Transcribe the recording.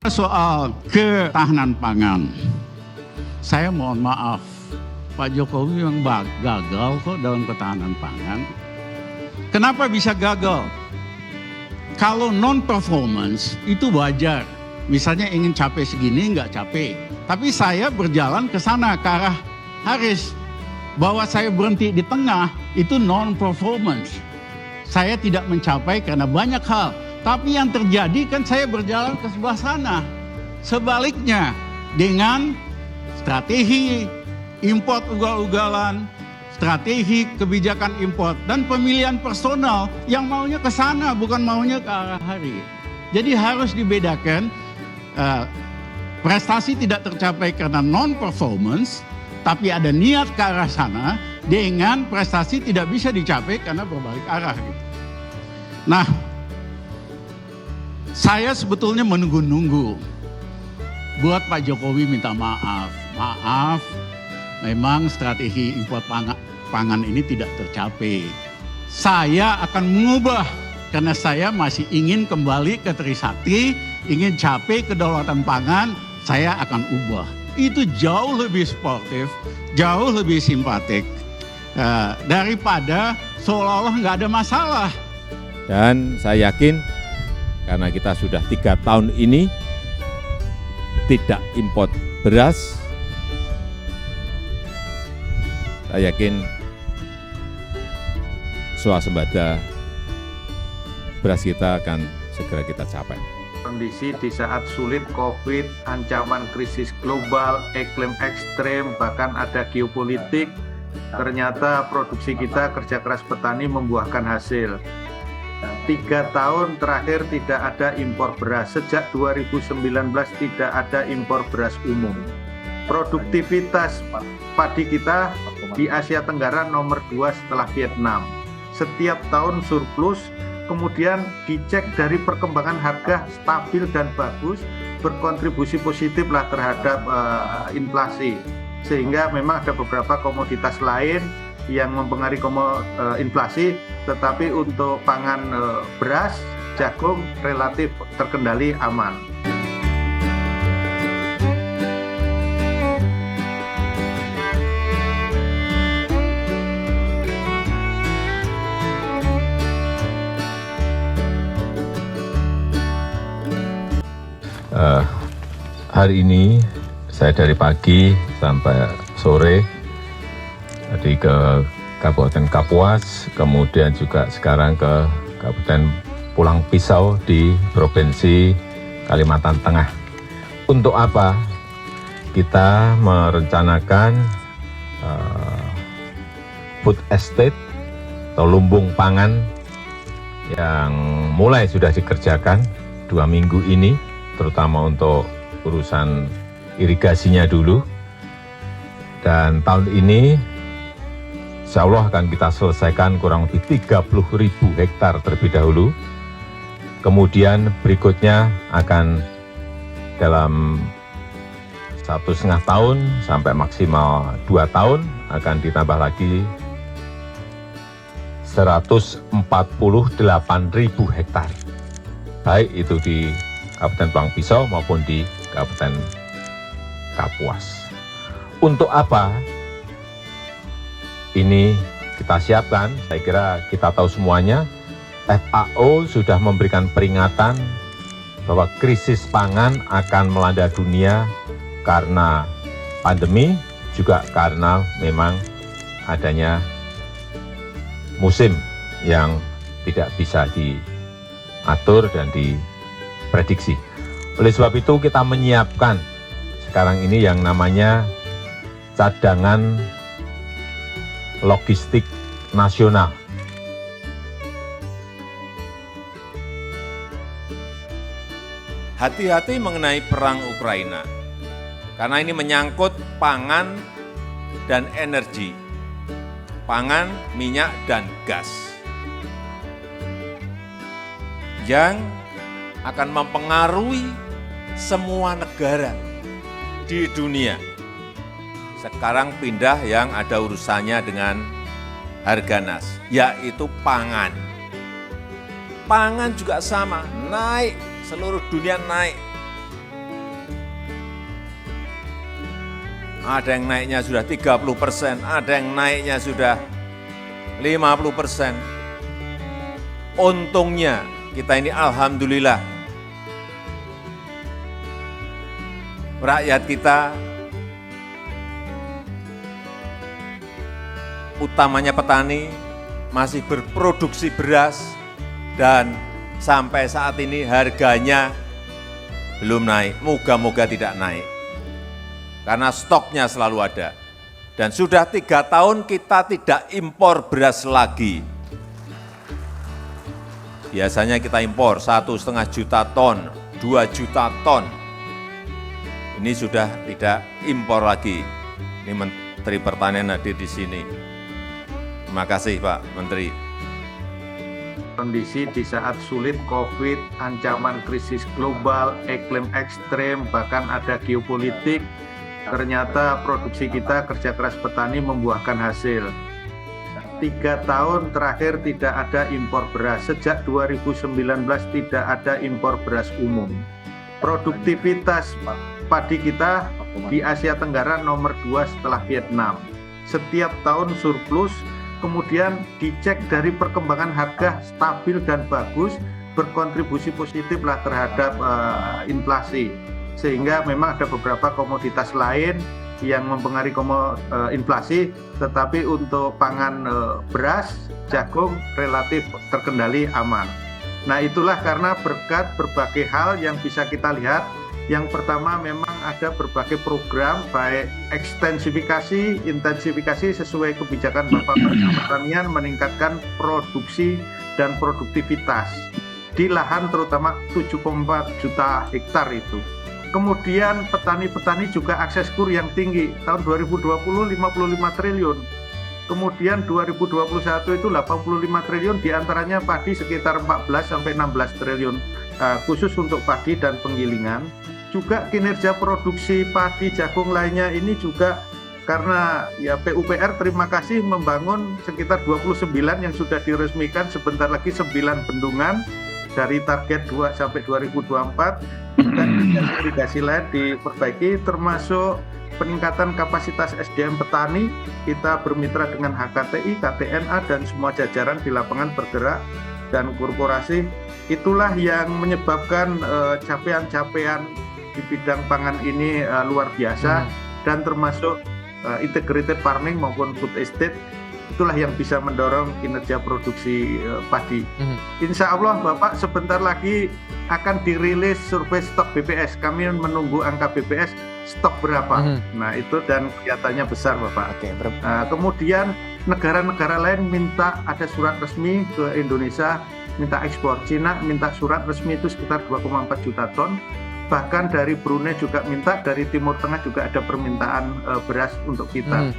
Soal ketahanan pangan, saya mohon maaf, Pak Jokowi memang gagal kok dalam ketahanan pangan. Kenapa bisa gagal? Kalau non-performance itu wajar, misalnya ingin capai segini nggak capai. Tapi saya berjalan ke sana, ke arah Haris. Bahwa saya berhenti di tengah itu non-performance. Saya tidak mencapai karena banyak hal. Tapi yang terjadi kan saya berjalan ke sebelah sana. Sebaliknya dengan strategi import ugal-ugalan, strategi kebijakan import dan pemilihan personal yang maunya ke sana bukan maunya ke arah Haris. Jadi harus dibedakan, prestasi tidak tercapai karena non-performance, tapi ada niat ke arah sana dengan prestasi tidak bisa dicapai karena berbalik arah. Gitu. Nah, saya sebetulnya menunggu-nunggu buat Pak Jokowi minta maaf. Maaf, memang strategi impor pangan ini tidak tercapai. Saya akan mengubah karena saya masih ingin kembali ke Trisakti, ingin capai kedaulatan pangan, saya akan ubah. Itu jauh lebih sportif, jauh lebih simpatik daripada seolah-olah nggak ada masalah. Dan saya yakin karena kita sudah 3 tahun ini tidak import beras, saya yakin swasembada beras kita akan segera kita capai. Kondisi di saat sulit COVID, ancaman krisis global, iklim ekstrem, bahkan ada geopolitik, ternyata produksi kita, kerja keras petani membuahkan hasil. 3 tahun terakhir tidak ada impor beras. Sejak 2019 tidak ada impor beras umum. Produktivitas padi kita di Asia Tenggara nomor 2 setelah Vietnam. Setiap tahun surplus, kemudian dicek dari perkembangan harga stabil dan bagus, berkontribusi positif lah terhadap inflasi. Sehingga memang ada beberapa komoditas lain yang mempengaruhi inflasi, tetapi untuk pangan beras, jagung relatif terkendali aman. Hari ini saya dari pagi sampai sore tadi ke Kabupaten Kapuas, kemudian juga sekarang ke Kabupaten Pulang Pisau di Provinsi Kalimantan Tengah. Untuk apa? Kita merencanakan food estate atau lumbung pangan yang mulai sudah dikerjakan 2 minggu ini, terutama untuk urusan irigasinya dulu. Dan tahun ini insya Allah akan kita selesaikan kurang lebih 30.000 hektar terlebih dahulu. Kemudian berikutnya akan dalam 1,5 tahun sampai maksimal 2 tahun akan ditambah lagi 148.000 hektar. Baik itu di Kabupaten Pulang Pisau maupun di Kabupaten Kapuas. Untuk apa ini kita siapkan? Saya kira kita tahu semuanya, FAO sudah memberikan peringatan bahwa krisis pangan akan melanda dunia karena pandemi, juga karena memang adanya musim yang tidak bisa diatur dan diprediksi. Oleh sebab itu kita menyiapkan sekarang ini yang namanya cadangan logistik nasional. Hati-hati mengenai perang Ukraina, karena ini menyangkut pangan dan energi, pangan, minyak, dan gas, yang akan mempengaruhi semua negara di dunia. Sekarang pindah yang ada urusannya dengan Harganas, yaitu pangan. Pangan juga sama, naik, seluruh dunia naik. Ada yang naiknya sudah 30%, ada yang naiknya sudah 50%. Untungnya kita ini alhamdulillah rakyat kita, utamanya petani, masih berproduksi beras dan sampai saat ini harganya belum naik. Moga-moga tidak naik karena stoknya selalu ada. Dan sudah 3 tahun kita tidak impor beras lagi. Biasanya kita impor 1,5 juta ton, 2 juta ton. Ini sudah tidak impor lagi. Ini Menteri Pertanian hadir di sini. Terima kasih Pak Menteri. Kondisi di saat sulit COVID, ancaman krisis global, iklim ekstrem, bahkan ada geopolitik, ternyata produksi kita, kerja keras petani membuahkan hasil. 3 tahun terakhir tidak ada impor beras. Sejak 2019 tidak ada impor beras umum. Produktivitas padi kita di Asia Tenggara nomor 2 setelah Vietnam. Setiap tahun surplus, kemudian dicek dari perkembangan harga stabil dan bagus, berkontribusi positif lah terhadap inflasi. Sehingga memang ada beberapa komoditas lain yang mempengaruhi inflasi, tetapi untuk pangan beras, jagung relatif terkendali aman. Nah itulah karena berkat berbagai hal yang bisa kita lihat. Yang pertama memang ada berbagai program, baik ekstensifikasi, intensifikasi sesuai kebijakan Bapak Menteri Pertanian meningkatkan produksi dan produktivitas di lahan terutama 7,4 juta hektar itu. Kemudian petani-petani juga akses kur yang tinggi. Tahun 2020 55 triliun. Kemudian 2021 itu 85 triliun, diantaranya padi sekitar 14 sampai 16 triliun, khusus untuk padi dan penggilingan. Juga kinerja produksi padi jagung lainnya ini juga karena ya PUPR terima kasih membangun sekitar 29 yang sudah diresmikan, sebentar lagi 9 bendungan dari target 2 sampai 2024, dan irigasi lain diperbaiki termasuk peningkatan kapasitas SDM petani. Kita bermitra dengan HKTI, KTNA dan semua jajaran di lapangan bergerak dan korporasi. Itulah yang menyebabkan capaian-capaian di bidang pangan ini luar biasa, dan termasuk integrated farming maupun food estate. Itulah yang bisa mendorong kinerja produksi padi. Insya Allah Bapak sebentar lagi akan dirilis survei stok BPS. Kami menunggu angka BPS stok berapa. Nah itu dan kelihatannya besar Bapak. Kemudian negara-negara lain minta ada surat resmi ke Indonesia, minta ekspor. Cina minta surat resmi itu sekitar 2,4 juta ton. Bahkan dari Brunei juga minta, dari Timur Tengah juga ada permintaan beras untuk kita.